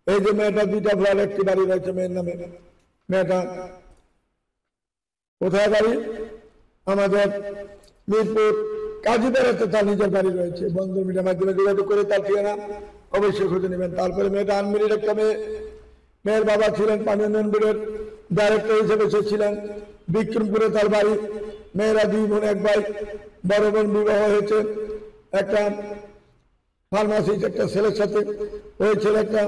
এই যে মেয়েটা দুইটা ফ্ল্যাট একটি বাড়ি রয়েছে মেয়ের নামে। মেয়েটা কোথায় বাড়ি? আমাদের মিরপুর কাজীপাড়াতে তার নিজের বাড়ি রয়েছে। বন্ধু মিডিয়ার মাধ্যমে যোগাযোগ করে তার ঠিকানা অবশ্যই খুঁজে নেবেন। তারপরে মেয়েটা আনমিরির একটা মেয়ে। মেয়ের বাবা ছিলেন পানি উন্নয়ন বোর্ডের ডাইরেক্টর হিসেবে সে ছিলেন। বিক্রমপুরে তার বাড়ি। মেয়েরা দুই বোন এক ভাই। বড় বোন বিবাহ হয়েছে একটা ফার্মাসিস্ট একটা ছেলের সাথে। ওই ছেলে একটা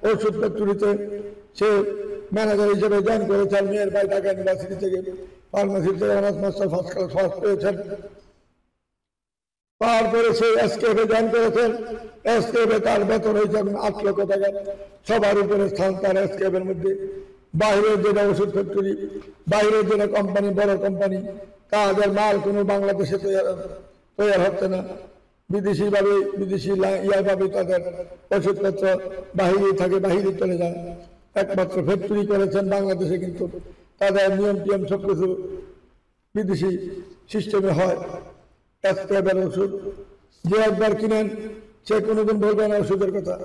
ওষুধ ফ্যাক্টরিতে সে ম্যানেজার হিসেবে জয়েন করেছেন। মেয়ের ভাই ঢাকা ইউনিভার্সিটি থেকে ফার্মাসি থেকে honours master first class first পেয়েছেন। তারপরে সে এসকেএফে জয়েন করেছেন। এসকেএফে তার বেতন হয়েছে এখন 8 লক্ষ টাকা। সবার উপরে স্থান তার এসকেএফের মধ্যে। বাইরের যেটা ওষুধ ফ্যাক্টরি, বাইরের যেটা কোম্পানি, বড় কোম্পানি, তাদের মাল কোনো বাংলাদেশে তৈরি হচ্ছে না। বিদেশি ইয়াভাবে তাদের ওষুধপত্র বাহিরে থাকে, বাহিরে চলে যায়। একমাত্র ফ্যাক্টরি করেছেন বাংলাদেশে, কিন্তু তাদের নিয়ম টিয়ম সবকিছু বিদেশি সিস্টেমে হয়। এসকেএফের ওষুধ যে একবার কিনেন সে কোনোদিন বলবে না ওষুধের কথা।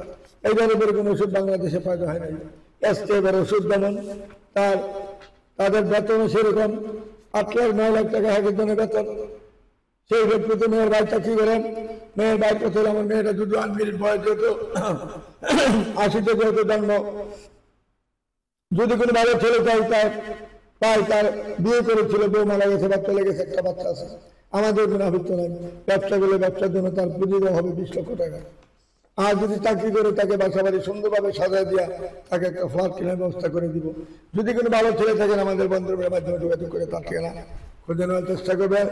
এইবার উপরে কোনো ওষুধ বাংলাদেশে পাওয়া হয় নাই। এসকেএফের ওষুধ যেমন তাদের বেতনও সেরকম 8 লাখ 9 লাখ টাকা এক একজনের বেতন। সেই ব্যক্তিতে মেয়ের ভাই চাকরি করেন। মেয়ের ভাই প্রথমে আমার মেয়েটা দুটো আনমিরির বয়স যেত 80-তে যেহেতু জন্ম, যদি কোনো ভালো ছেলে চাই তার বিয়ে করেছিল, বউ মারা গেছে, বাচ্চা লেগেছে, একটা বাচ্চা আছে। আমাদের কোনো আবৃত্ত নাই। ব্যবসা করলে ব্যবসার জন্য তার পুঁজি দেওয়া হবে 20 লক্ষ টাকা। আর যদি চাকরি করে তাকে বাসা বাড়ি সুন্দরভাবে সাজায় দিয়া তাকে একটা ফ্ল্যাট কেনার ব্যবস্থা করে দিব। যদি কোনো ভালো ছেলে থাকেন আমাদের বন্ধুদের মাধ্যমে যোগাযোগ করে তার ঠিকানা খুঁজে নেওয়ার চেষ্টা করবেন।